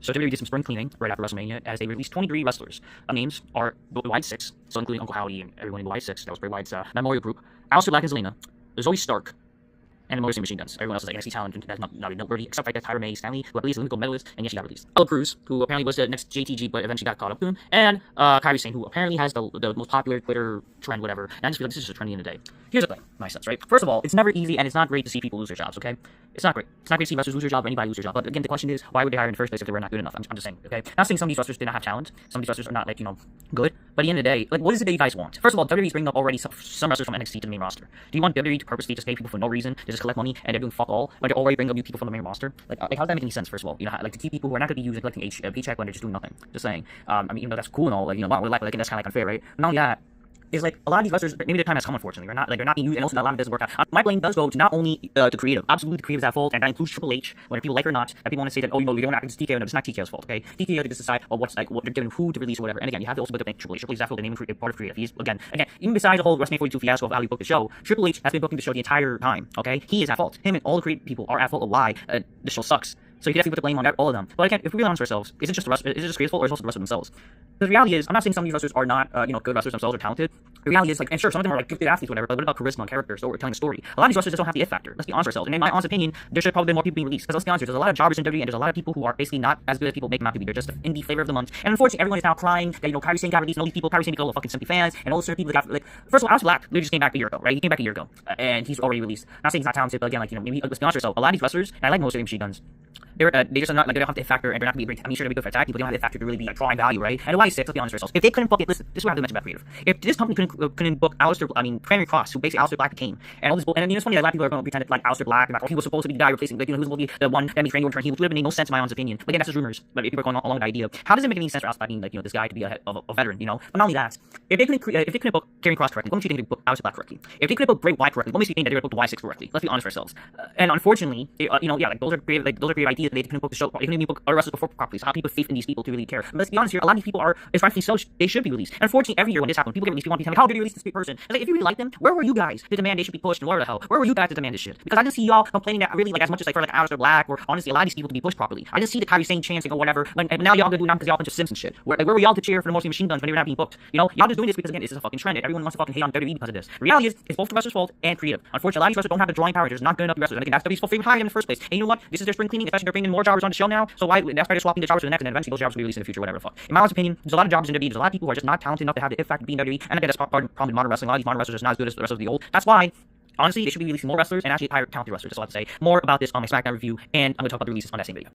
So WWE did some spring cleaning right after WrestleMania as they released 23 wrestlers. Names are Wyatt 6, so including Uncle Howdy and everyone in Wyatt 6. That was Bray Wyatt's memorial group. Aleister Black and Zelina. Zoe Stark. And the Moter Machine Guns. Everyone else is like NXT talent, and that's not really noteworthy, except for Tyra May Stanley, who I believe is an Olympic medalist, and yes, she got released. Cruz, who apparently was the next JTG, but eventually got caught up to him, and Kairi Sane, who apparently has the most popular Twitter trend, whatever. And I just feel like this is just a trendy in the day. Here's the thing, my sense, right? First of all, it's never easy, and it's not great to see people lose their jobs, okay? It's not great. It's not great to see wrestlers lose their job or anybody lose their job. But again, the question is, why would they hire in the first place if they were not good enough? I'm just saying, okay? Not saying some of these wrestlers did not have talent. Some of these wrestlers are not, like, good. But at the end of the day, like, what is it that you guys want? First of all, WWE's bringing up already some wrestlers from NXT to the main roster. Do you want WWE to purposely just pay people for no reason, to just collect money, and they're doing fuck all, when they're already bringing up new people from the main roster? Like how does that make any sense, first of all? Like, to keep people who are not going to be using collecting a paycheck when they're just doing nothing. Just saying. I mean, even though that's cool and all, like, wow, like, that's kind of like unfair, right? Not only that, is like a lot of these wrestlers, maybe their time has come, unfortunately, or not, like they're not being used, and also a lot of it doesn't work out. My blame does go to not only the creative, absolutely the creative is at fault, and that includes Triple H, whether people like it or not, and people want to say that, oh, you don't act as TKO, no, it's not TKO's fault, okay? TKO to just decide, what they're giving who to release or whatever, and again, you have to also put the Triple H. Triple H is at fault, the name and part of creative. He's, again, even besides the whole WrestleMania 42 fiasco of how he booked the show, Triple H has been booking the show the entire time, okay? He is at fault. Him and all the creative people are at fault of why the show sucks. So you can definitely put the blame on all of them. But again, if we be honest with ourselves, is it just creative's fault, or is it also the wrestlers themselves? The reality is, I'm not saying some of these wrestlers are not, good wrestlers themselves or talented. The reality is, like, and sure, some of them are like gifted athletes, whatever. But what about charisma and character, or telling a story? A lot of these wrestlers just don't have the it factor. Let's be honest with ourselves. And in my honest opinion, there should probably be more people being released. Because let's be honest, there's a lot of jobbers in WWE, and there's a lot of people who are basically not as good as people make them out to be. They're just the indie flavor of the month. And unfortunately, everyone is now crying that Kairi Sane got released, and all these people, Kairi Sane got all the fucking simply fans, and all the certain people that got like. First of all, Aleister Black literally just came back a year ago, right? He came back a year ago, and he's already released. Not saying he's not talented, but again, like, maybe let's be honest with ourselves. A lot of these wrestlers, and I like most of them machine guns. They just are not, like, they don't have the factor, and they're not gonna be great. I mean, sure, they're good for attacking, but they don't have the factor to really be like drawing value, right? And why 6? Let's be honest with ourselves. If they couldn't book it, listen, this is what I have to mention about creative. If this company couldn't book Kairi Cross, who basically Aleister Black became, and all this, and it's funny that a lot of people are going to pretend like Aleister Black, and he was supposed to be the guy replacing, like, who was supposed to be the one that made Randy Orton turn heel, which would have made no sense in my own opinion. But again, that's just rumors. But if people are going along with the idea, how does it make any sense for Aleister Black being, like, this guy to be a veteran, But not only that, if they couldn't book Kairi Cross correctly, what makes you think they book Aleister Black correctly? If they couldn't book Bray Wyatt correctly, what makes you think that they would book the Y6 correctly? Let's be honest with ourselves. And unfortunately, like, those are creative ideas that they couldn't book the show. They couldn't even book other wrestlers before properly. So how people faith in these people to really care? But let's be honest here, a lot of these people are, it's rightfully so, they should be released. And unfortunately, every year when this happens, people get released, people want to be telling me, how did you release this person? It's like, if you really like them, where were you guys to demand they should be pushed, and where the hell? Where were you guys to demand this shit? Because I didn't see y'all complaining that really, like, as much as like for like Aleister Black, or honestly a lot of these people to be pushed properly. I didn't see the Kairi Sane chanting or whatever. And now y'all gonna do it now because y'all a bunch of Sims and shit. Where were y'all to cheer for the Moter Machine Guns when they were not being booked? Y'all just doing this because again, this is a fucking trend, and everyone wants to fucking hate on WWE because of this. The reality is, it's both the wrestlers' fault and creative. Unfortunately, a lot of these wrestlers don't have the drawing power. They're just not good enough wrestlers. And again, that's WWE's fault for even hiring them in the first place. And you know what? This is their spring cleaning. Especially they're bringing more jobbers on the show now. So that's why they're swapping the jobbers to the next, and then eventually those jobbers will be released in the future, whatever the fuck. In my honest opinion, there's a lot of jobbers in WWE. There's a lot of people who are just not talented enough to have the it factor to be in WWE. And again, that's part of the problem in modern wrestling. A lot of these modern wrestlers are just not as good as the rest of the old. That's why, honestly, they should be releasing more wrestlers and actually hire talented wrestlers. That's all I have to say. More about this on my SmackDown review, and I'm going to talk about the releases on that same video.